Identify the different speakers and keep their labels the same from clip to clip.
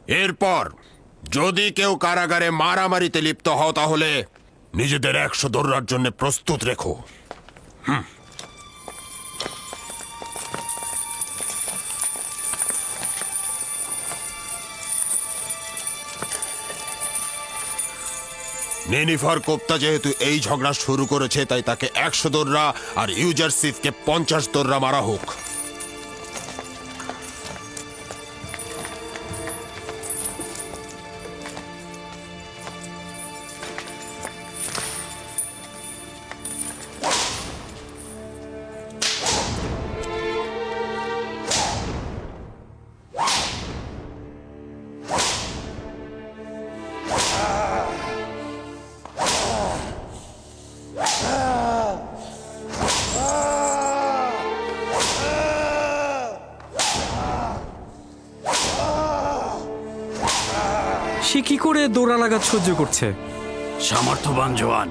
Speaker 1: এরপর যদি কেউ কারাগারে মারামারিতে লিপ্ত হও তাহলে নিজেদের 100 দৌড়ার জন্য প্রস্তুত রেখো। নেনিফার কোপ্তা যেহেতু এই ঝগড়া শুরু করেছে, তাই তাকে 100 দৌড়া আর ইউজারসিফকে 50 দৌড়া মারা হোক।
Speaker 2: সে কি করে দৌড়া লাগাত সহ্য করছে?
Speaker 3: সামর্থ্যবান জওয়ান।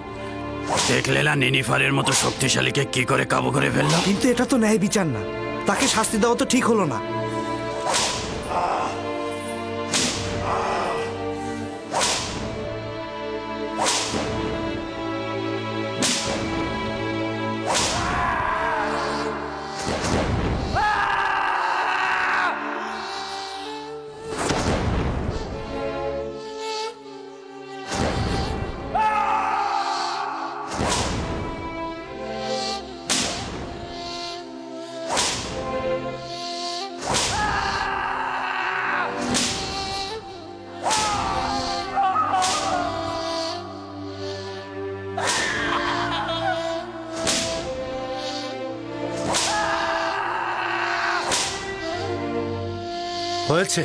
Speaker 3: দেখলে না নেনিফারের মতো শক্তিশালীকে কি করে কাবু করে ফেললাম।
Speaker 4: কিন্তু এটা তো ন্যায় বিচার না, তাকে শাস্তি দেওয়া তো ঠিক হলো না।
Speaker 5: হয়েছে,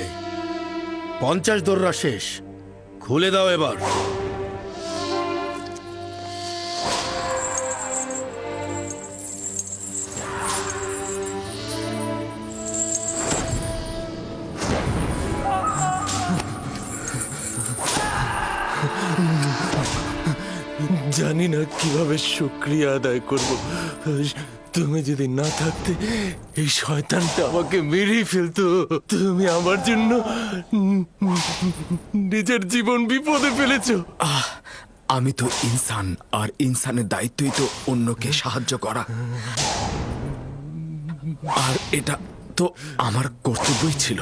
Speaker 5: 50 দৌড়া শেষ, খুলে দাও এবার।
Speaker 6: জানি না কিভাবে শুকরিয়া আদায় করব। তুমি যদি না থাকতে এই শয়তানটা আমাকে মেরেই ফেলতো। তুমি আমার জন্য নিজের জীবন বিপদে ফেলেছো।
Speaker 7: আমি তো ইনসান, আর ইনসানের দায়িত্বই তো অন্যকে সাহায্য করা, আর এটা তো আমার কর্তব্যই ছিল।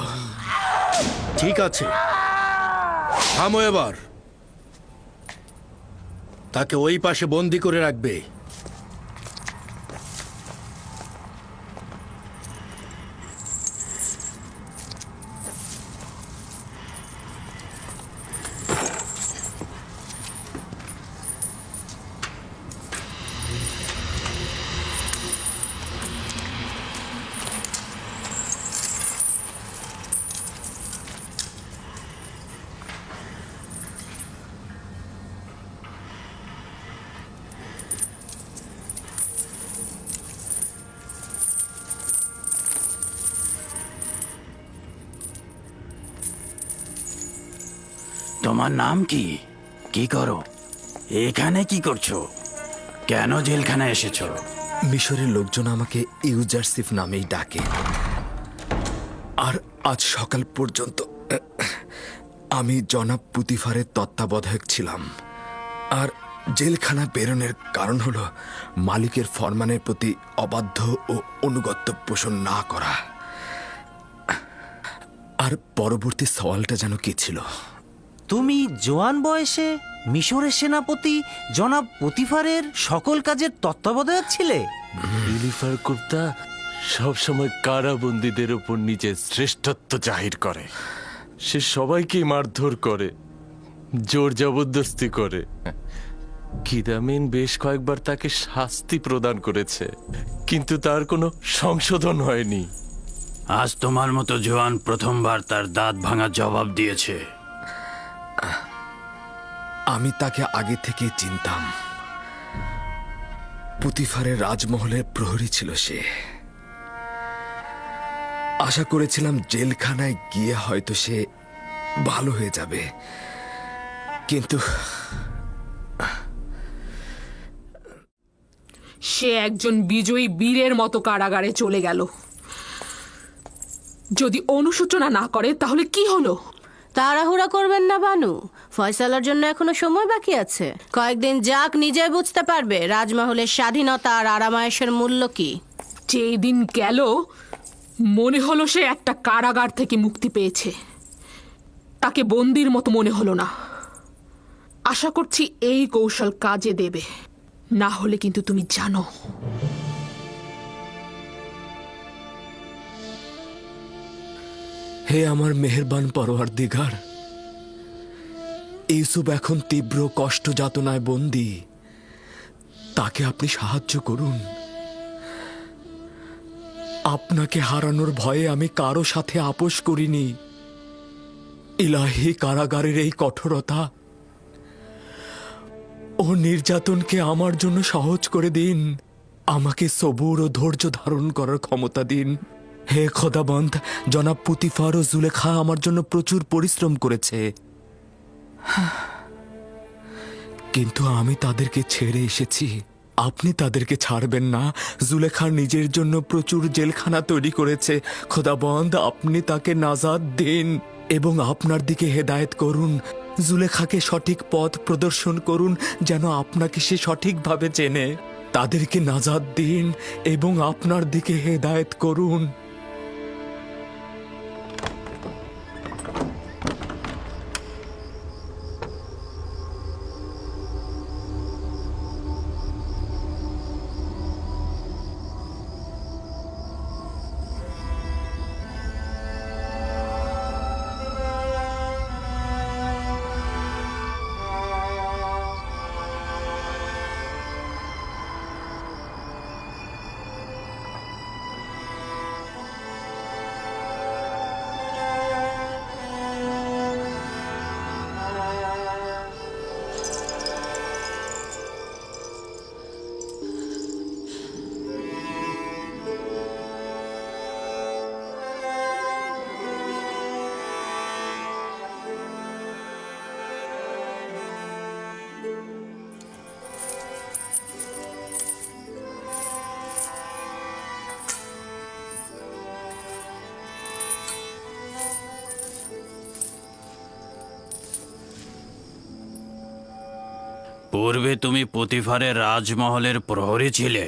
Speaker 5: ঠিক আছে, থামো এবার। তাকে ওই পাশে বন্দি করে রাখবে।
Speaker 3: তোমার নাম কি? কি করো এখানে? কি করছো? কেন জেলখানায় এসেছো?
Speaker 7: মিশরের লোকজন আমাকে ইউজারসিফ নামেই ডাকে, আর আজ সকাল পর্যন্ত আমি জনাব পুতিফারের তত্ত্বাবধায়ক ছিলাম। আর জেলখানা বেরোনোর কারণ হলো মালিকের ফরমানের প্রতি অবাধ্য ও অনুগত্য পোষণ না করা। আর পরবর্তী সওয়ালটা যেন কি ছিল?
Speaker 8: তুমি জোয়ান বয়সে মিশরের সেনাপতি জনাব পুতিফারের সকল কাজের তত্ত্বাবধায়ক ছিলে?
Speaker 6: ইলিফার কুপ্তা সবসময় কারাবন্দীদের উপর নিজের শ্রেষ্ঠত্ব জাহির করে। সে সবাইকেই মারধর করে, জোর জবরদস্তি করে। কিদামিন বেশ কয়েকবার তাকে শাস্তি প্রদান করেছে, কিন্তু তার কোনো সংশোধন হয়নি।
Speaker 3: আজ তোমার মতো জওয়ান প্রথমবার তার দাঁত ভাঙা জবাব দিয়েছে।
Speaker 7: আমি তাকে আগে থেকে চিনতাম। পুতিফারের রাজমহলের প্রহরী ছিল সে। আশা করেছিলাম জেলখানায় গিয়ে হয়তো সে ভালো হয়ে যাবে, কিন্তু
Speaker 9: সে একজন বিজয়ী বীরের মতো কারাগারে চলে গেল। যদি অনুশোচনা না করে তাহলে কি হলো?
Speaker 10: তাড়াহুড়া করবেন না বানু, ফয়সালার জন্য এখনো সময় বাকি আছে। কয়েকদিন যাক, নিজে বুঝতে পারবে রাজমহলের স্বাধীনতা আর আরামায়েশের মূল্য কি।
Speaker 9: যেই দিন গেল মনে হলো সে একটা কারাগার থেকে মুক্তি পেয়েছে, তাকে বন্দির মতো মনে হলো না। আশা করছি এই কৌশল কাজে দেবে, না হলে কিন্তু তুমি জানো
Speaker 7: হে আমার মেহেরবান পরওয়ারদিগার, ইউসুফ এখন তীব্র কষ্ট যাতনায় বন্দী, তাকে আপনি সাহায্য করুন। আপনাকে হারানোর ভয়ে আমি কারো সাথে আপোষ করিনি। ইলাহি, কারাগারের এই কঠোরতা ও নির্যাতনকে আমার জন্য সহজ করে দিন। আমাকে সবুর ও ধৈর্য ধারণ করার ক্ষমতা দিন। হে খোদাবন্ধ, জনাব পুতিফার ও জুলেখা আমার জন্য প্রচুর পরিশ্রম করেছে, কিন্তু আমি তাদেরকে ছেড়ে এসেছি। আপনি তাদেরকে ছাড়বেন না। জুলেখা নিজের জন্য প্রচুর জেলখানা তৈরি করেছে। খোদাবন্ধ, আপনি তাকে নাজাত দিন এবং আপনার দিকে হেদায়েত করুন। জুলেখাকে সঠিক পথ প্রদর্শন করুন, যেন আপনাকে সে সঠিকভাবে চেনে। তাদেরকে নাজাত দিন এবং আপনার দিকে হেদায়েত করুন।
Speaker 3: পূর্বে তুমি পুতিফারের রাজমহলের প্রহরী ছিলে।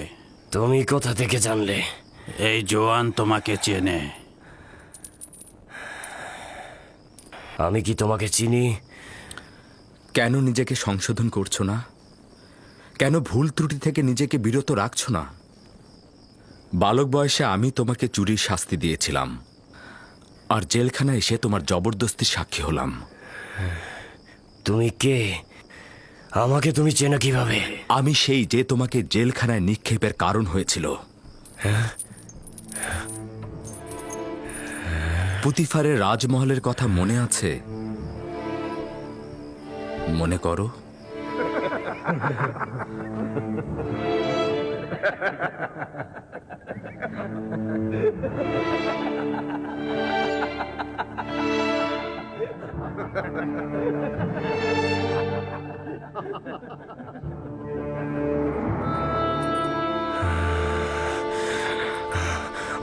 Speaker 11: তুমি কোথা থেকে জানলে?
Speaker 3: এই জোয়ান তোমাকে চেনে।
Speaker 11: আমি কি তোমাকে চিনি?
Speaker 7: কেন নিজেকে সংশোধন করছো না? কেন ভুল ত্রুটি থেকে নিজেকে বিরত রাখছো না? বালক বয়সে আমি তোমাকে চুরির শাস্তি দিয়েছিলাম, আর জেলখানায় এসে তোমার জবরদস্তির সাক্ষী হলাম।
Speaker 11: তুমি কে? আমাকে তুমি চেনো কিভাবে?
Speaker 7: আমি সেই যে তোমাকে জেলখানায় নিক্ষেপের কারণ হয়েছিল। পুতিফারের রাজমহলের কথা মনে আছে? মনে করো।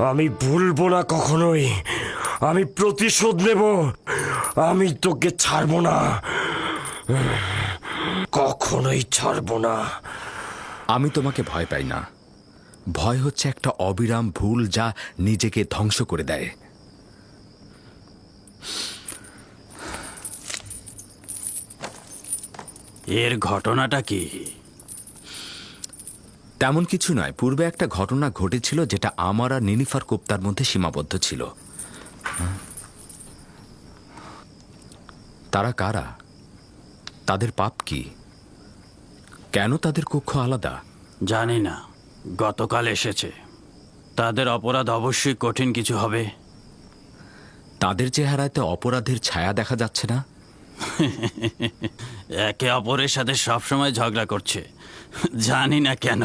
Speaker 11: আমি ভুলবো না কখনোই। আমি প্রতিশোধ নেব। আমি তোকে ছাড়বো না, কখনোই ছাড়বো না।
Speaker 7: আমি তোমাকে ভয় পাই না। ভয় হচ্ছে একটা অবিরাম ভুল যা নিজেকে ধ্বংস করে দেয়।
Speaker 3: এর ঘটনাটা কি?
Speaker 7: তেমন কিছু নয়। পূর্বে একটা ঘটনা ঘটেছিল যেটা আমার আর নিনিফার কোপ্তার মধ্যে সীমাবদ্ধ ছিল। তারা কারা? তাদের পাপ কি? কেন তাদের কক্ষ আলাদা?
Speaker 3: জানি না, গতকাল এসেছে। তাদের অপরাধ অবশ্যই কঠিন কিছু হবে।
Speaker 7: তাদের চেহারাতে অপরাধের ছায়া দেখা যাচ্ছে না।
Speaker 3: একে অপরের সাথে সবসময় ঝগড়া করছে, জানি না কেন।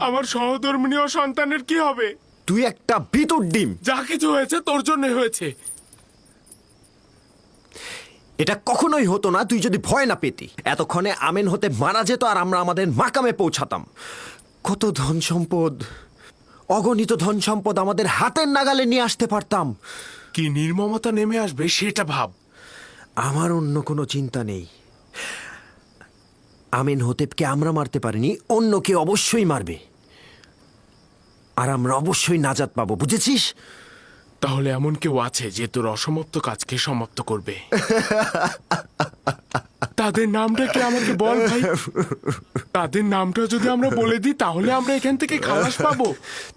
Speaker 6: আমার সহধর্মিণী ও সন্তানের কি হবে?
Speaker 7: তুই একটা বিতুর ডিম।
Speaker 6: যা কিছু হয়েছে তোর জন্যই হয়েছে।
Speaker 7: এটা কখনোই হতো না তুই যদি ভয় না পেতি। এতক্ষণে আমেন হতে মারা যেত আর আমরা আমাদের মাকামে পৌঁছাতাম। কত ধন সম্পদ, অগণিত ধন সম্পদ আমাদের হাতের নাগালে নিয়ে আসতে পারতাম।
Speaker 6: কি নির্মমতা নেমে আসবে সেটা ভাব।
Speaker 7: আমার অন্য কোনো চিন্তা নেই। আমেন হতেবকে আমরা মারতে পারিনি, অন্য কেউ অবশ্যই মারবে, আর আমরা অবশ্যই নাজাত পাবো, বুঝেছিস?
Speaker 6: তাহলে এমন কেউ আছে যে তোর অসমাপ্ত কাজকে সমাপ্ত করবে? তাদের নামটা কি আমাকে বল ভাই। তাদের নামটা যদি আমরা বলে দিই তাহলে আমরা এখান থেকে খালাস পাবো।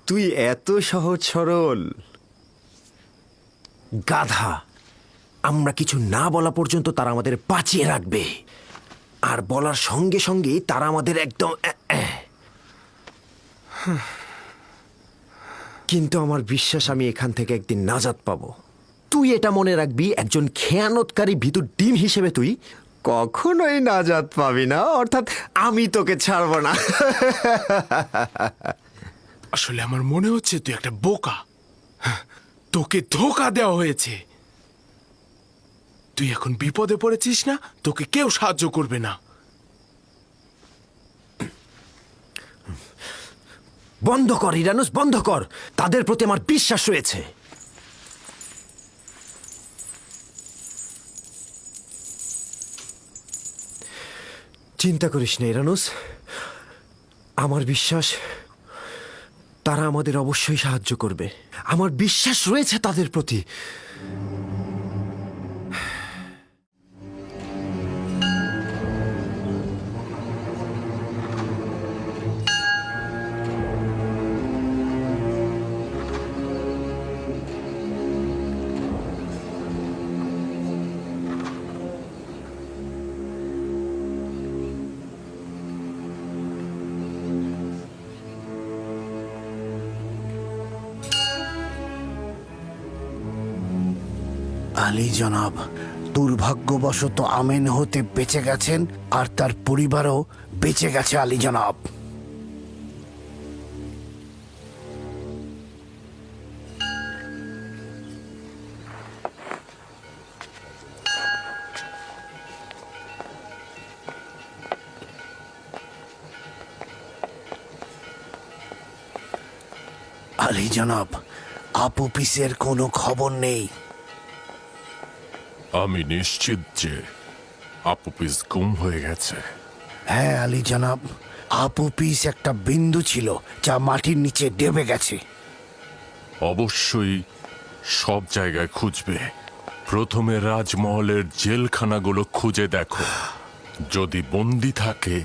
Speaker 7: তুই এত সহজ সরল গাধা। আমরা কিছু না বলা পর্যন্ত তারা আমাদের বাঁচিয়ে রাখবে, আর বলার সঙ্গে সঙ্গে তারা আমাদের একদম কিন্তু আমার বিশ্বাস আমি এখান থেকে একদিন নাজাত পাবো। তুই এটা মনে রাখবি, একজন খেয়ানতকারী ভিতর ডিম হিসেবে তুই কখনোই নাজাত পাবি না, অর্থাৎ আমি তোকে ছাড়বো না।
Speaker 6: আসলে আমার মনে হচ্ছে তুই একটা বোকা। তোকে ধোঁকা দেওয়া হয়েছে। তুই এখন বিপদে পড়েছিস না, তোকে কেউ সাহায্য করবে না।
Speaker 7: বন্ধ কর ইরানুস, বন্ধ কর। তাদের প্রতি আমার বিশ্বাস রয়েছে। চিন্তা করিস না ইরানুস, আমার বিশ্বাস তারা আমাদের অবশ্যই সাহায্য করবে। আমার বিশ্বাস রয়েছে তাদের প্রতি।
Speaker 5: আলী জনাব, দুর্ভাগ্যবশত আমেন হতে বেঁচে গেছেন আর তার পরিবারও বেঁচে গেছে আলী জনাব। আলী জনাব, আপুপিসের কোনো খবর নেই।
Speaker 1: আমি নিশ্চিত যে আপুপিস গুম হয়ে গেছে।
Speaker 5: হ্যাঁ আলী জনাব, আপুপিস একটা বিন্দু ছিল যা মাটির নিচে ডেবে গেছে।
Speaker 1: অবশ্যই সব জায়গায় খুঁজবে। প্রথমে রাজমহলের জেলখানাগুলো খুঁজে দেখো। যদি বন্দি থাকে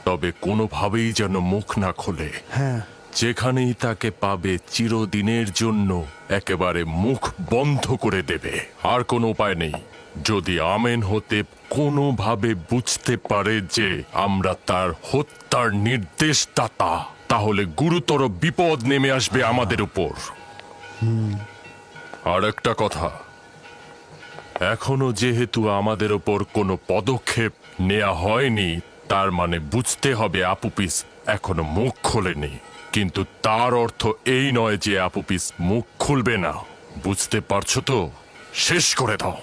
Speaker 1: তবে কোনোভাবেই যেন মুখ না খোলে।
Speaker 5: হ্যাঁ,
Speaker 1: যেখানেই তাকে পাবে চিরদিনের জন্য একেবারে মুখ বন্ধ করে দেবে। আর কোনো উপায় নেই। যদি আমেন হতে কোনোভাবে বুঝতে পারে যে আমরা তার হত্যার নির্দেশদাতা, তাহলে গুরুতর বিপদ নেমে আসবে আমাদের উপর। আর একটা কথা, এখনো যেহেতু আমাদের উপর কোনো পদক্ষেপ নেওয়া হয়নি, তার মানে বুঝতে হবে আপুপিস এখনো মুখ খোলেনি। কিন্তু তার অর্থ এই নয় যে আপুপিস মুখ খুলবে না। বুঝতে পারছো তো? শেষ করে দাও।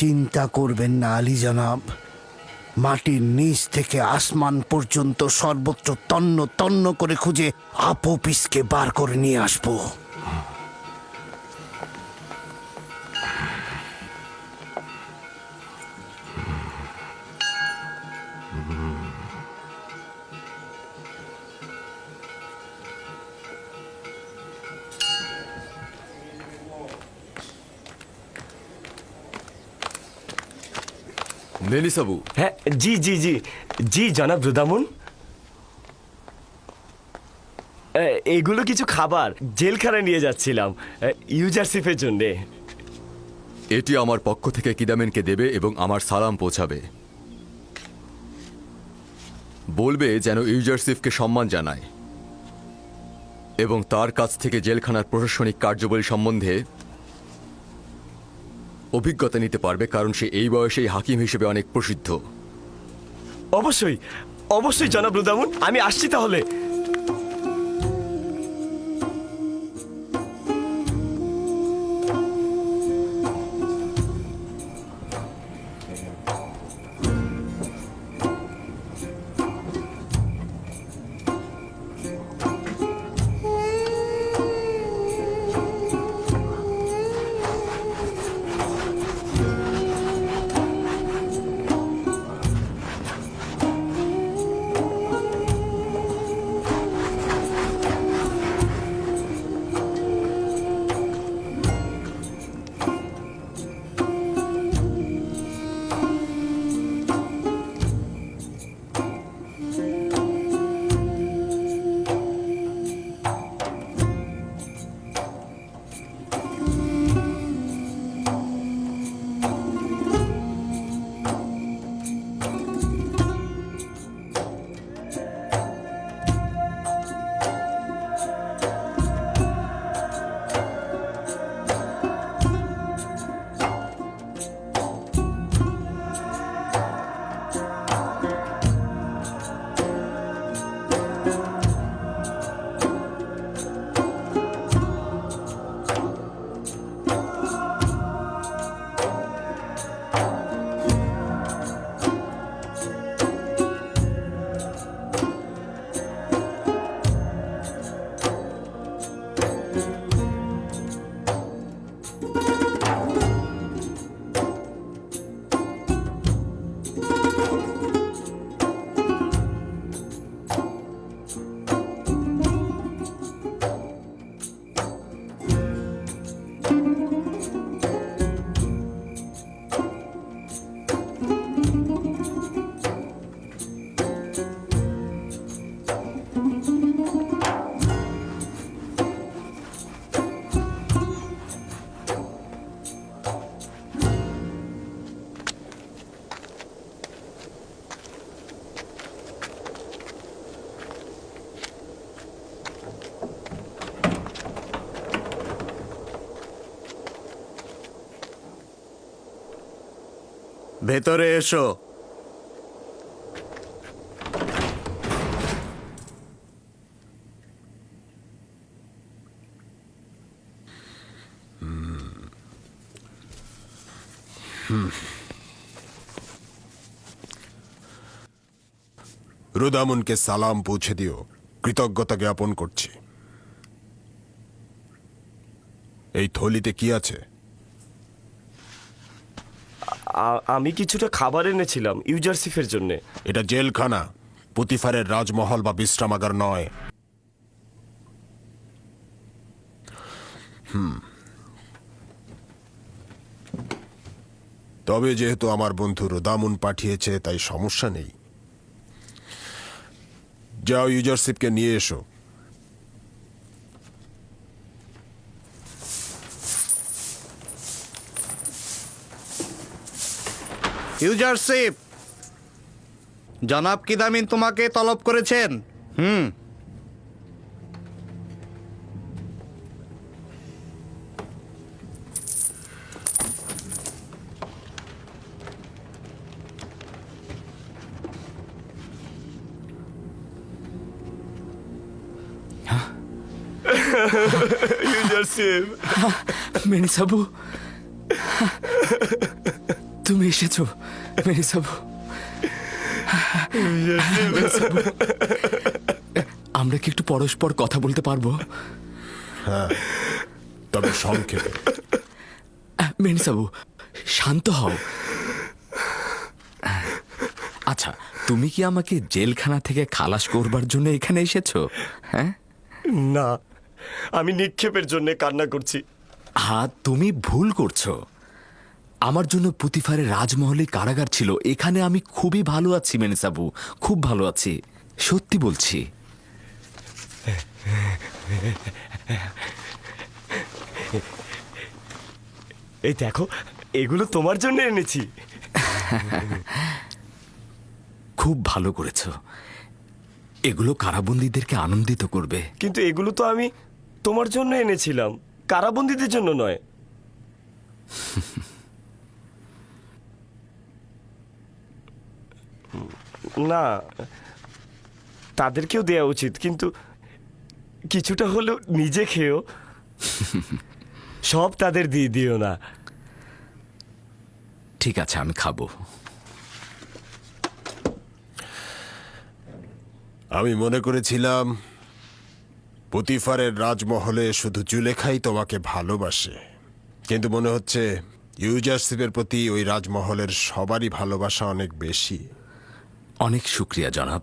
Speaker 5: চিন্তা করবেন না আলী জনাব, মাটির নিচ থেকে আসমান পর্যন্ত সর্বত্র তন্ন তন্ন করে খুঁজে আপুপিসকে বার করে নিয়ে আসবো।
Speaker 7: মেলিসাবু।
Speaker 11: হ্যাঁ, জি জি জি জি জনাব রুদামুন। এগুলো কিছু খাবার জেলখানায় নিয়ে যাচ্ছিলাম ইউজারশিপের জন্যে।
Speaker 7: এটি আমার পক্ষ থেকে কিদামেনকে দেবে এবং আমার সালাম পৌঁছাবে। বলবে যেন ইউজারশিপকে সম্মান জানায় এবং তার কাছ থেকে জেলখানার প্রশাসনিক কার্যাবলী সম্বন্ধে অভিজ্ঞতা নিতে পারবে, কারণ সে এই বয়সেই হাকিম হিসেবে অনেক প্রসিদ্ধ।
Speaker 11: অবশ্যই অবশ্যই জনাব রুদামুন, আমি আসছি তাহলে।
Speaker 4: ভেতরে এসো।
Speaker 12: রুদামুনকে সালাম পৌঁছে দিও, কৃতজ্ঞতা জ্ঞাপন করছি। এই থলিতে কি আছে?
Speaker 11: আমি কিছুটা খাবার এনেছিলাম ইউজারসিফের জন্য।
Speaker 12: এটা জেলখানা, পুতিফারের রাজমহল বা বিশ্রামাগার নয়। তবে যেহেতু আমার বন্ধু রুদামুন পাঠিয়েছে, তাই সমস্যা নেই। যাও, ইউজারশিপকে নিয়ে এসো।
Speaker 4: ইউজারশিপ, জনাব কিদামিন তোমাকে তলব করেছেন।
Speaker 11: ইউজারসিফ,
Speaker 7: মেনিসাবু, তুমি এসেছো মেনিসাবু। আমরা কি একটু পরস্পর কথা বলতে পারবো?
Speaker 12: তবে সংক্ষেপে।
Speaker 7: মেনিসাবু, শান্ত হও। আচ্ছা, তুমি কি আমাকে জেলখানা থেকে খালাস করবার জন্য এখানে এসেছো? হ্যাঁ
Speaker 11: না, আমি নিক্ষেপের জন্য কান্না করছি।
Speaker 7: হ্যাঁ, তুমি ভুল করছো। আমার জন্য পুতিফারের রাজমহলে কারাগার ছিল। এখানে আমি খুবই ভালো আছি মেনিসাবু, খুব ভালো আছি, সত্যি বলছি।
Speaker 11: এই দেখো, এগুলো তোমার জন্য এনেছি।
Speaker 7: খুব ভালো করেছো। এগুলো কারাবন্দীদেরকে আনন্দিত করবে।
Speaker 11: কিন্তু এগুলো তো আমি তোমার জন্য এনেছিলাম, কারাবন্দীদের জন্য নয়। না, তাদেরকেও দেওয়া উচিত, কিন্তু কিছুটা হলেও নিজে খেয়েও। সব তাদের দিয়ে দিও না।
Speaker 7: ঠিক আছে, আমি খাবো।
Speaker 12: আমি মনে করেছিলাম পুতিফারের রাজমহলে শুধু জুলেখাই তোমাকে ভালোবাসে, কিন্তু মনে হচ্ছে ইউজারশিপের প্রতি ওই রাজমহলের সবারই ভালোবাসা অনেক বেশি।
Speaker 7: অনেক শুক্রিয়া জনাব।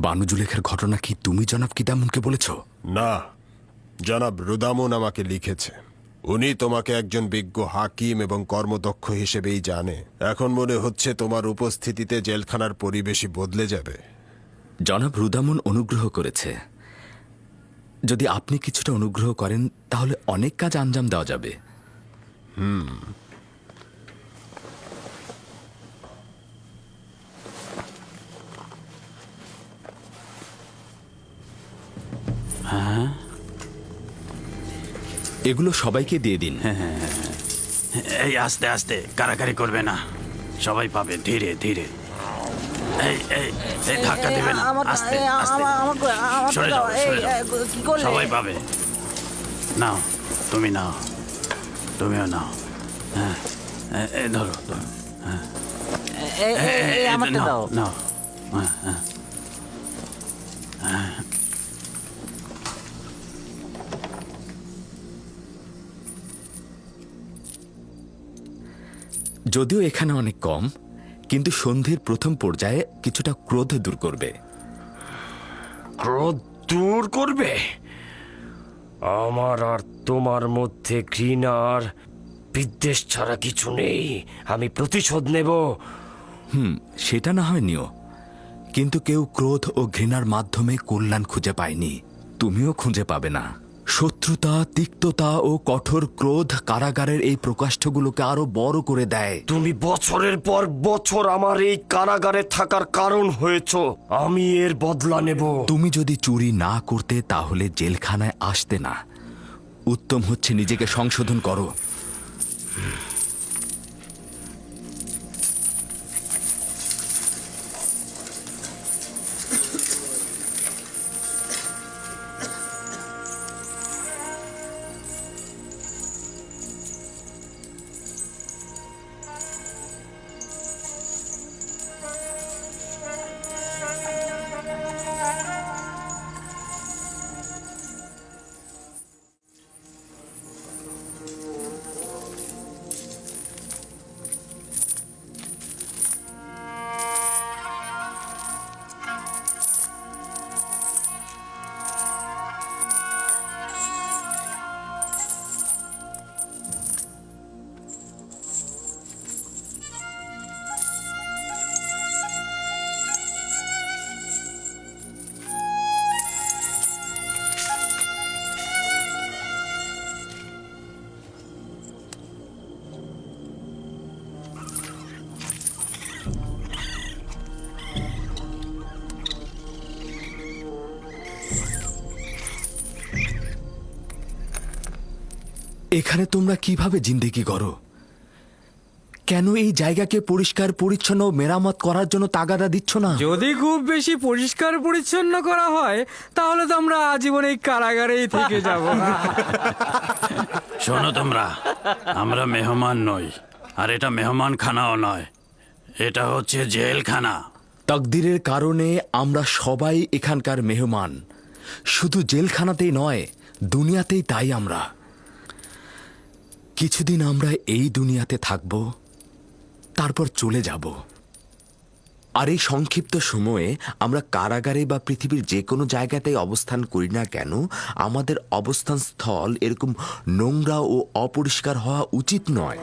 Speaker 7: বানু জুলেখার ঘটনা কি তুমি জনাব কিদামুনকে বলেছ?
Speaker 12: না, জনাব রুদামুন আমাকে লিখেছে। উনি তোমাকে একজন বিজ্ঞ হাকিম এবং কর্মদক্ষ হিসেবেই জানে। এখন মনে হচ্ছে তোমার উপস্থিতিতে জেলখানার পরিবেশই বদলে যাবে।
Speaker 7: জনাব রুদামুন অনুগ্রহ করেছে। যদি আপনি কিছুটা অনুগ্রহ করেন তাহলে অনেক কাজ আঞ্জাম দেওয়া যাবে। এগুলো সবাইকে দিয়ে দিন।
Speaker 3: এই আস্তে আস্তে, কারাকারি করবে না, সবাই পাবে, ধীরে ধীরে। এই এই এই ধাক্কা দেবে না, আস্তে আস্তে। সরে যাও, সরে যাও। সবাই পাবে। নাও, তুমি নাও, তুমিও নাও। হ্যাঁ, এই ধরো, ধরো। হ্যাঁ, নাও, নাও। হ্যাঁ, হ্যাঁ।
Speaker 7: যদিও এখানে অনেক কম, কিন্তু সন্ধির প্রথম পর্যায়ে কিছুটা ক্রোধ দূর করবে।
Speaker 11: ক্রোধ দূর করবে? আমার আর তোমার মধ্যে ঘৃণা আর বিদ্বেষ ছাড়া কিছু নেই। আমি প্রতিশোধ নেব।
Speaker 7: সেটা না হয় নিও, কিন্তু কেউ ক্রোধ ও ঘৃণার মাধ্যমে কল্যাণ খুঁজে পায়নি, তুমিও খুঁজে পাবে না। শত্রুতা, তিক্ততা ও কঠোর ক্রোধ কারাগারের এই প্রকাষ্ঠগুলোকে আরো বড় করে দেয়।
Speaker 11: তুমি বছরের পর বছর আমার এই কারাগারে থাকার কারণ হয়েছ। আমি এর বদলা নেব।
Speaker 7: তুমি যদি চুরি না করতে তাহলে জেলখানায় আসতে না। উত্তম হচ্ছে নিজেকে সংশোধন করো। এখানে তোমরা কিভাবে জিন্দেগি করো? কেন এই জায়গাকে পরিষ্কার পরিচ্ছন্ন ও মেরামত করার জন্য তাগাদা দিচ্ছ না?
Speaker 2: যদি খুব বেশি পরিষ্কার পরিচ্ছন্ন করা হয় তাহলে তো আমরা আজীবন এই কারাগারেই থেকে যাব।
Speaker 3: শোনো তোমরা, আমরা মেহমান নই, আর এটা মেহমান খানাও নয়, এটা হচ্ছে জেলখানা।
Speaker 7: তাকদিরের কারণে আমরা সবাই এখানকার মেহমান। শুধু জেলখানাতেই নয়, দুনিয়াতেই তাই আমরা। কিছুদিন আমরা এই দুনিয়াতে থাকব, তারপর চলে যাব। আর এই সংক্ষিপ্ত সময়ে আমরা কারাগারে বা পৃথিবীর যে কোনো জায়গাতেই অবস্থান করি না কেন, আমাদের অবস্থান স্থল এরকম নোংরা ও অপরিষ্কার হওয়া উচিত নয়।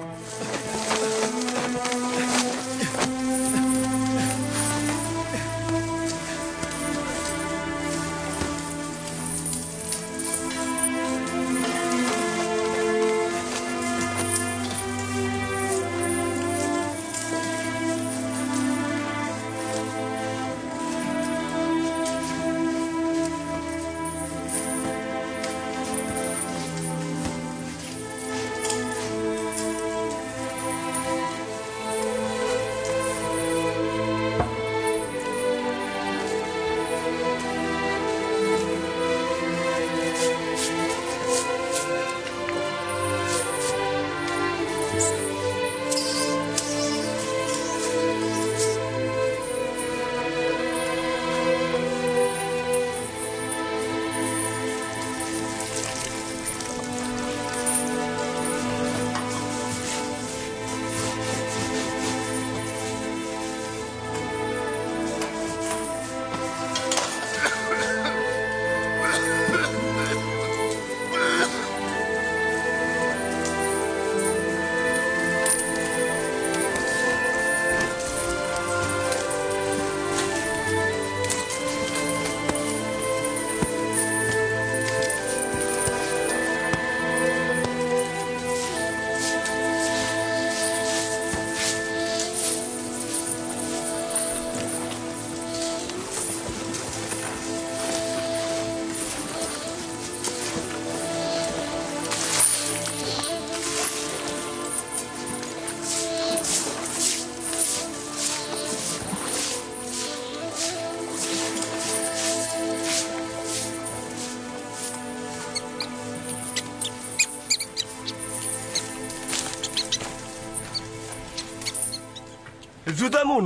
Speaker 11: রুদামুন,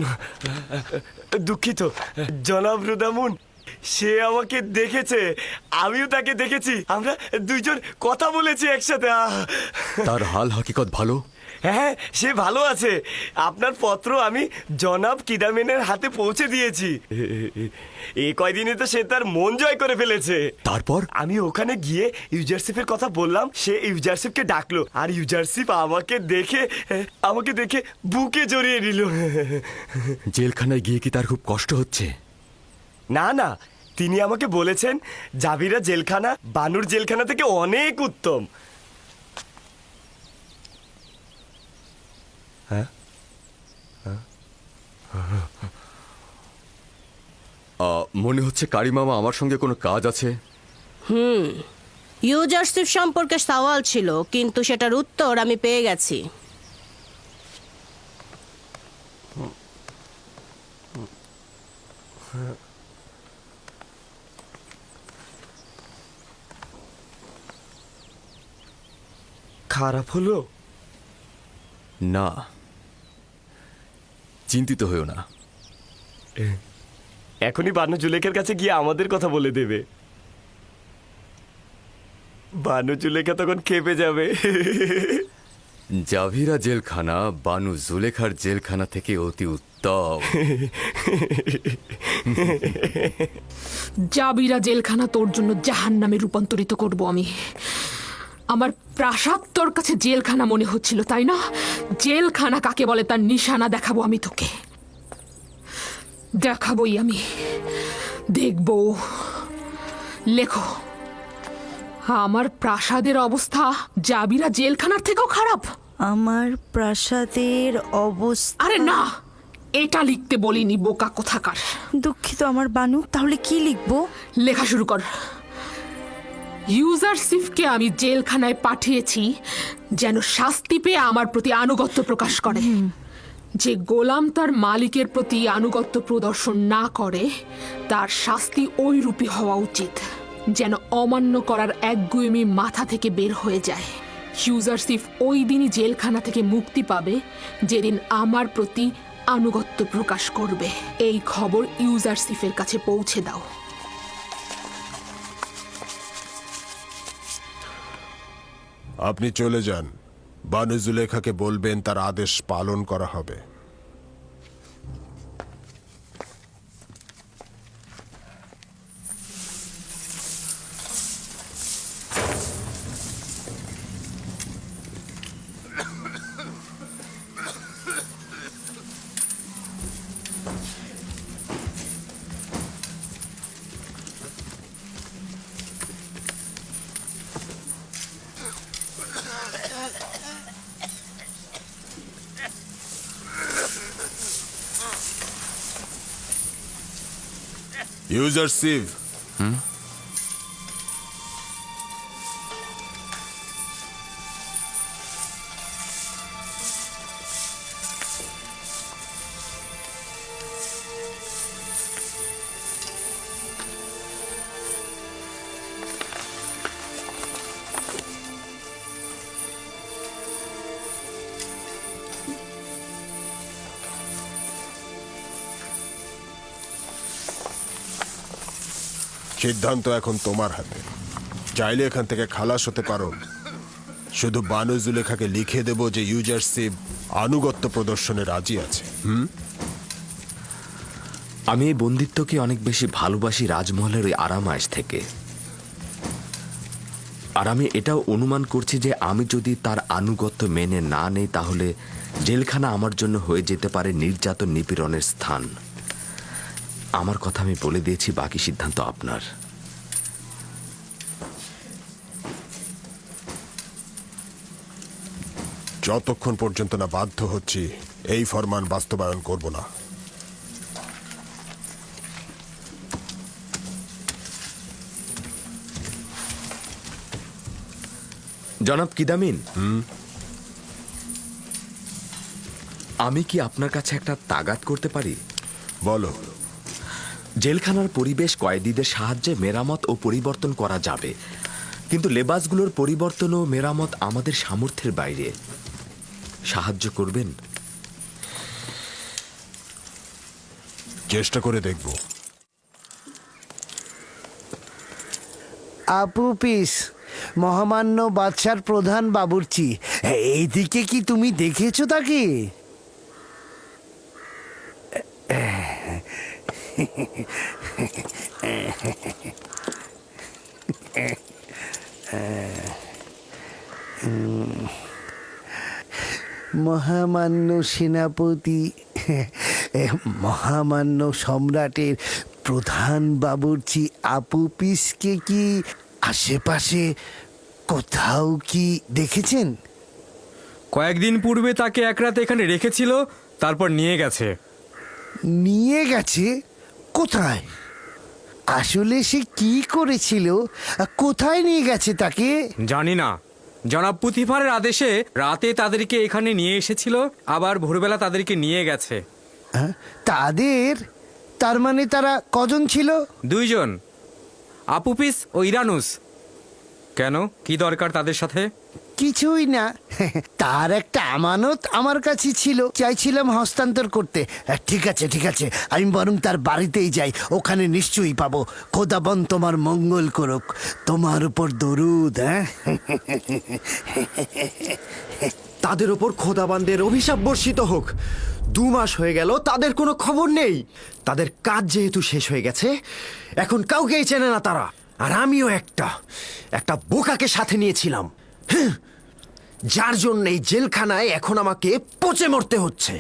Speaker 11: দুঃখিত জনাব রুদামুন, সে আমাকে দেখেছে, আমিও তাকে দেখেছি, আমরা দুইজন কথা বলেছি একসাথে।
Speaker 7: তার হাল হাকিকত ভালো?
Speaker 11: হ্যাঁ, সে ভালো আছে। আপনার পত্র আমি জনাব কিদামেনের হাতে পৌঁছে দিয়েছি। এই কয়দিনে তো সে তার মন জয় করে ফেলেছে।
Speaker 7: তারপর
Speaker 11: আমি ওখানে গিয়ে ইউজারশিপের কথা বললাম, সে ইউজারশিপকে ডাকলো, আর ইউজারশিপ আমাকে দেখে বুকে জড়িয়ে নিল।
Speaker 7: জেলখানায় গিয়ে কি তার খুব কষ্ট হচ্ছে?
Speaker 11: না না, তিনি আমাকে বলেছেন জাবিরা জেলখানা বানুর জেলখানা থেকে অনেক উত্তম।
Speaker 7: মনে হচ্ছে কারি মামা আমার সঙ্গে কোনো কাজ আছে।
Speaker 10: ইউজারশিপ সম্পর্কে সওয়াল ছিল, কিন্তু সেটার উত্তর আমি পেয়ে গেছি।
Speaker 11: খারাপ হলো?
Speaker 7: না, চিন্তিত হয়েও না।
Speaker 11: এখনই বানু জুলেখার কাছে গিয়ে আমাদের কথা বলে দেবে। বানু জুলেখা তখন খেপে যাবে।
Speaker 7: জাভিরা জেলখানা বানু জুলেখার জেলখানা থেকে অতি উত্তম।
Speaker 9: জাবিরা জেলখানা তোর জন্য জাহান্নামে রূপান্তরিত করব আমি। আমার প্রাসাদ তোর কাছে জেলখানা মনে হচ্ছিল, তাই না? জেলখানা কাকে বলে তার নিশানা দেখাবো আমি তোকে, দেখাবোই আমি, দেখবো। লেখো, আমার প্রাসাদের অবস্থা জাবিরা জেলখানার থেকেও খারাপ।
Speaker 13: আমার প্রাসাদের অবস্থা।
Speaker 9: আরে না, এটা লিখতে বলিনি, বোকা কোথাকার।
Speaker 13: দুঃখিত আমার বানু, তাহলে কি লিখবো?
Speaker 9: লেখা শুরু কর। ইউজারশিপকে আমি জেলখানায় পাঠিয়েছি যেন শাস্তি পেয়ে আমার প্রতি আনুগত্য প্রকাশ করে। যে গোলাম তার মালিকের প্রতি আনুগত্য প্রদর্শন না করে তার শাস্তি ওই রূপী হওয়া উচিত যেন অমান্য করার একগুয়েমি মাথা থেকে বের হয়ে যায়। ইউজারশিপ ওই দিনই জেলখানা থেকে মুক্তি পাবে যেদিন আমার প্রতি আনুগত্য প্রকাশ করবে। এই খবর ইউজারশিপের কাছে পৌঁছে দাও।
Speaker 12: আপনি চলে যান। বানু জুলেখাকে বলবেন তার আদেশ পালন করা হবে। ইউজারশিপ, সিদ্ধান্ত এখন তোমার হাতে। চাইলে এখান থেকে খালাস হতে পারো। শুধু বানু জুলেখাকে লিখে দেব যে ইউজারশিপ আনুগত্য প্রদর্শনে রাজি আছে।
Speaker 7: আমি এই বন্দিত্বকে অনেক বেশি ভালোবাসি রাজমহলের ওই আরামায়েশ থেকে। আর আমি এটাও অনুমান করছি যে আমি যদি তার আনুগত্য মেনে না নেই তাহলে জেলখানা আমার জন্য হয়ে যেতে পারে নির্যাতন নিপীড়নের স্থান। আমার কথা আমি বলে দিয়েছি, বাকি সিদ্ধান্ত আপনার।
Speaker 12: যতক্ষণ পর্যন্ত না বাধ্য হচ্ছি এই ফরমান বাস্তবায়ন করব না।
Speaker 7: জনাব কিদামিন, আমি কি আপনার কাছে একটা তাগাদ করতে পারি?
Speaker 12: বলো।
Speaker 7: জেলখানার পরিবেশ কয়েদিদের সাহায্যে মেরামত ও পরিবর্তন করা যাবে, কিন্তু লেবাসগুলোর পরিবর্তন ও মেরামত আমাদের সামর্থ্যের বাইরে। সাহায্য করবেন?
Speaker 12: চেষ্টা করে দেখব।
Speaker 5: আপু পিস, মহামান্য বাদশার প্রধান বাবুর্চি। এইদিকে কি তুমি দেখেছো তাকে? মহামান্য সেনাপতি, মহামান্য সম্রাটের প্রধান বাবুর্চি আপুপিসকে কি আশেপাশে কোথাও কি দেখেছেন?
Speaker 2: কয়েকদিন পূর্বে তাকে এক রাত এখানে রেখেছিল, তারপর নিয়ে গেছে।
Speaker 5: নিয়ে গেছে? কোথায়? আসলে সে কি করেছিল? কোথায় নিয়ে গেছে তাকে?
Speaker 2: জানি না। জনাব পুতিফারের আদেশে রাতে তাদেরকে এখানে নিয়ে এসেছিল, আবার ভোরবেলা তাদেরকে নিয়ে গেছে।
Speaker 5: তাদের? তার মানে তারা কজন ছিল?
Speaker 2: 2 জন, আপুপিস ও ইরানুস। কেন, কি দরকার তাদের সাথে?
Speaker 5: কিছুই না, তার একটা আমানত আমার কাছে ছিল, চাইছিলাম হস্তান্তর করতে। ঠিক আছে ঠিক আছে, আমি বরং তার বাড়িতেই যাই, ওখানে নিশ্চয়ই পাবো। খোদাবন তোমার মঙ্গল করুক, তোমার উপর দরুদ।
Speaker 11: তাদের ওপর খোদাবানদের অভিশাপ বর্ষিত হোক। 2 মাস হয়ে গেল, তাদের কোনো খবর নেই। তাদের কাজ যেহেতু শেষ হয়ে গেছে, এখন কাউকেই চেনে না তারা। আর আমিও একটা বোকাকে সাথে নিয়েছিলাম, যার জন্য এই জেলখানায় এখন আমাকে পচে মরতে হচ্ছে।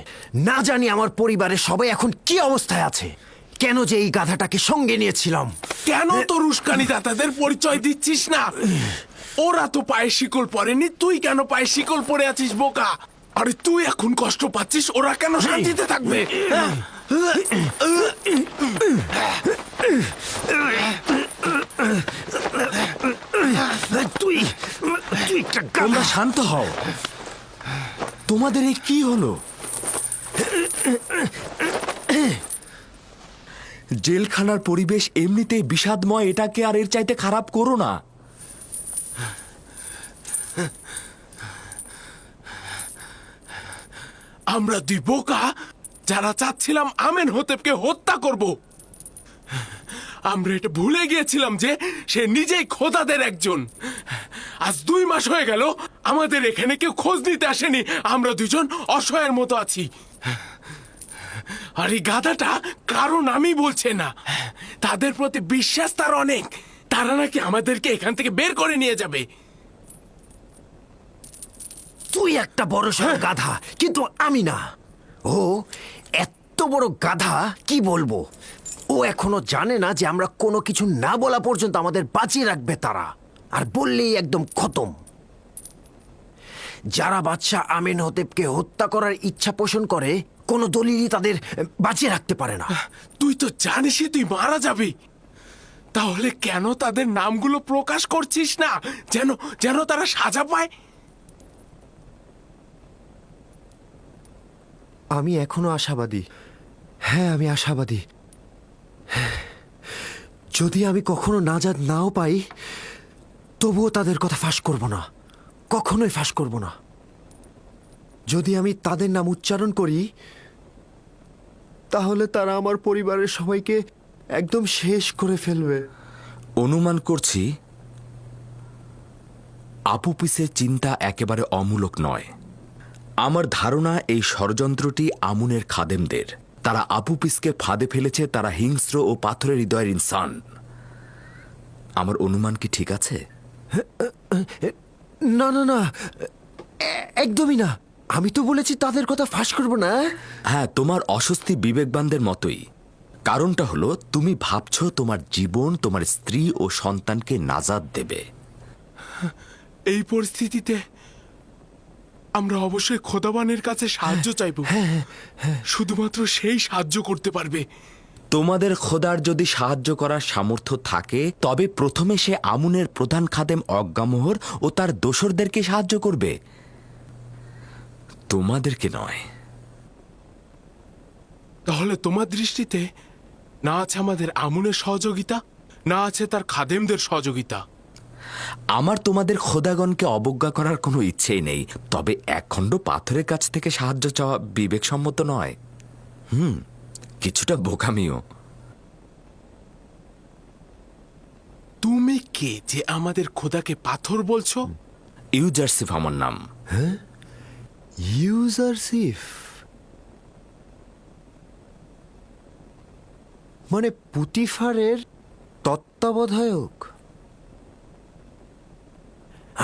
Speaker 11: না জানি আমার পরিবারের সবাই এখন কি অবস্থায় আছে। কেন যে এই গাধাটাকে সঙ্গে নিয়েছিলাম।
Speaker 6: কেন তোর উস্কানি দাতাদের পরিচয় দিচ্ছিস না? ওরা তো পায়ে শিকল পরেনি, তুই কেন পায়ে শিকল পরে আছিস বোকা? আরে তুই এখন কষ্ট পাচ্ছিস, ওরা কেন শান্তিতে থাকবে?
Speaker 11: তোমরা শান্ত হও। তোমাদের এই কি হলো?
Speaker 7: জেলখানার পরিবেশ এমনিতেই বিষাদময়, এটাকে আর এর চাইতে খারাপ করো না।
Speaker 6: আমরা 2 বোকা যারা চাচ্ছিলাম আমেন হোতেবকে হত্যা করব। আমরা এটা ভুলে গিয়েছিলাম যে সে নিজেই খোদাদের একজন। আজ 2 মাস হয়ে গেল, আমাদের এখানে কেউ খোঁজ নিতে আসেনি। আমরা 2 জন অসহায়ের মতো আছি। আর এই গাধাটা কারো নামই বলছে না। তাদের প্রতি বিশ্বাস তার অনেক। তারা নাকি আমাদেরকে এখান থেকে বের করে নিয়ে যাবে।
Speaker 11: তুই একটা বড় সড় গাধা, কিন্তু আমি না। ও এত বড় গাধা, কি বলবো। ও এখনো জানে না যে আমরা কোনো কিছু না বলা পর্যন্ত আমাদের বাঁচিয়ে রাখবে তারা, আর বললেই একদম খতম। যারা বাদশাহ আমেন হোতেবকে হত্যা করার ইচ্ছা পোষণ করে, কোনো দলিলই তাদের বাঁচিয়ে রাখতে পারে না।
Speaker 6: তুই তো জানিসই তুই মারা যাবি, তাহলে কেন তাদের নামগুলো প্রকাশ করছিস না, যেন যেন তারা সাজা পায়?
Speaker 11: আমি এখনো আশাবাদী। হ্যাঁ, আমি আশাবাদী। যদি আমি কখনো নাজাত নাও পাই, তবুও তাদের কথা ফাঁস করব না, কখনোই ফাঁস করব না। যদি আমি তাদের নাম উচ্চারণ করি, তাহলে তারা আমার পরিবারের সবাইকে একদম শেষ করে ফেলবে।
Speaker 7: অনুমান করছি আপুপিসের চিন্তা একেবারে অমূলক নয়। আমার ধারণা এই ষড়যন্ত্রটি আমুনের খাদেমদের। তারা আপুপিসকে ফাঁদে ফেলেছে। তারা হিংস্র ও পাথরের হৃদয়ের ইনসান। আমার অনুমান কি ঠিক আছে?
Speaker 11: না না না, একদমই না। আমি তো বলেছি তাদের কথা ফাঁস করব না।
Speaker 7: হ্যাঁ, তোমার অস্বস্তি বিবেকবানদের মতোই। কারণটা হলো তুমি ভাবছো তোমার জীবন তোমার স্ত্রী ও সন্তানকে নাজাত দেবে।
Speaker 6: এই পরিস্থিতিতে আমরা অবশ্যই খোদাবানের কাছে সাহায্য চাইব। শুধুমাত্র সেই সাহায্য করতে পারবে।
Speaker 7: তোমাদের খোদার যদি সাহায্য করার সামর্থ্য থাকে, তবে প্রথমে সে আমুনের প্রধান খাদেম অজ্ঞামোহর ও তার দোসরদেরকে সাহায্য করবে, তোমাদেরকে নয়।
Speaker 6: তাহলে তোমার দৃষ্টিতে না আছে আমাদের আমুনের সহযোগিতা, না আছে তার খাদেমদের সহযোগিতা।
Speaker 7: আমার তোমাদের খোদাগণকে অবজ্ঞা করার কোনো ইচ্ছেই নেই, তবে একখণ্ড পাথরের কাছ থেকে সাহায্য চাওয়া বিবেকসম্মত নয়। কিছুটা বোকামিও।
Speaker 14: তুমি কে যে আমাদের খোদাকে পাথর বলছো?
Speaker 7: ইউজারসিফ আমার নাম।
Speaker 11: ইউজারসিফ মানে পুতিফারের তত্ত্বাবধায়ক।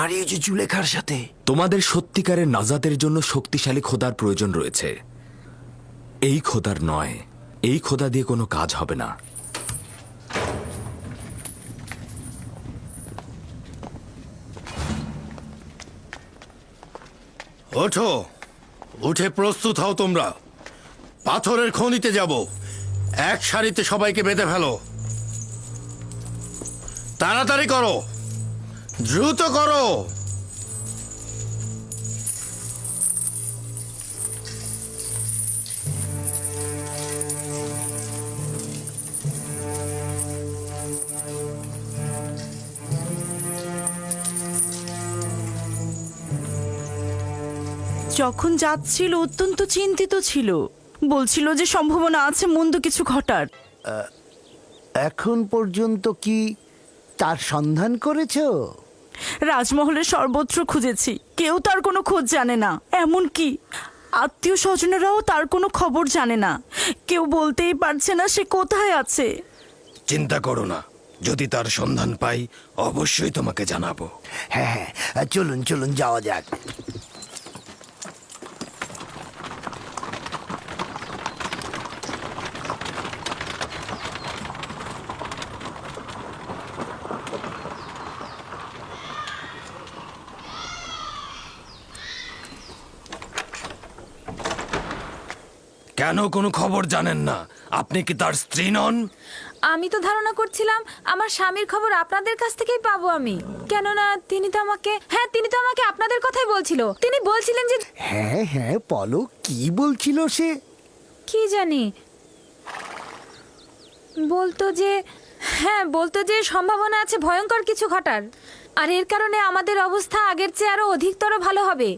Speaker 11: আর এই যে জুলেখার সাথে
Speaker 7: তোমাদের সত্যিকারের নাজাতের জন্য শক্তিশালী খোদার প্রয়োজন রয়েছে। এই খোদার নয়, এই খোদা দিয়ে কোনো কাজ হবে না।
Speaker 5: ওঠো, উঠে প্রস্তুত হও তোমরা। পাথরের খনিতে যাব। এক সারিতে সবাইকে বেঁধে ফেলো। তাড়াতাড়ি করো, দ্রুত করো।
Speaker 13: যখন যাচ্ছিল অত্যন্ত চিন্তিত ছিল, বলছিল যে সম্ভাবনা আছে মন্দ কিছু ঘটার।
Speaker 5: এখন পর্যন্ত কি তার সন্ধান করেছো?
Speaker 13: রাজমহলের সর্বত্র খুঁজেছি, কেউ তার কোনো খোঁজ জানে না। এমনকি আত্মীয় স্বজনেরাও তার কোনো খবর জানে না। কেউ বলতেই পারছে না সে কোথায় আছে।
Speaker 5: চিন্তা করো না, যদি তার সন্ধান পাই অবশ্যই তোমাকে জানাবো। হ্যাঁ হ্যাঁ, চলুন চলুন যাওয়া যাক। কেন কোনো খবর জানেন না? আপনি কি তার স্ত্রী নন?
Speaker 13: আমি তো ধারণা করছিলাম আমার স্বামীর খবর আপনাদের কাছ থেকেই পাবো আমি, কেননা তিনি তো আমাকে আপনাদের কথাই বলছিল। তিনি বলছিলেন যে
Speaker 5: হ্যাঁ হ্যাঁ, বলো কি বলছিল সে?
Speaker 13: কি জানি, বলতো যে সম্ভাবনা আছে ভয়ঙ্কর কিছু ঘটার, আর এর কারণে আমাদের অবস্থা আগের চেয়ে আরো অধিকতর ভালো হবে।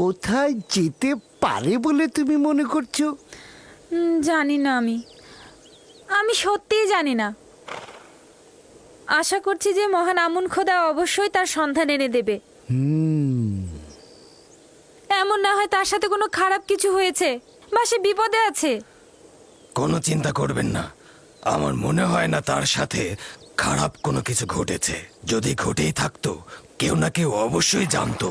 Speaker 5: কোথায় যেতে পারে বলে তুমি মনে করছো?
Speaker 13: জানি না, আমি সত্যিই জানি না। আশা করছি যে মহান আমুন খোদা অবশ্যই তার সন্ধান এনে দেবে। এমন না হয় তার সাথে কোনো খারাপ কিছু হয়েছে বা সে বিপদে আছে।
Speaker 5: কোনো চিন্তা করবেন না, আমার মনে হয় না তার সাথে খারাপ কোনো কিছু ঘটেছে। যদি ঘটেই থাকতো কেউ না কেউ অবশ্যই জানতো।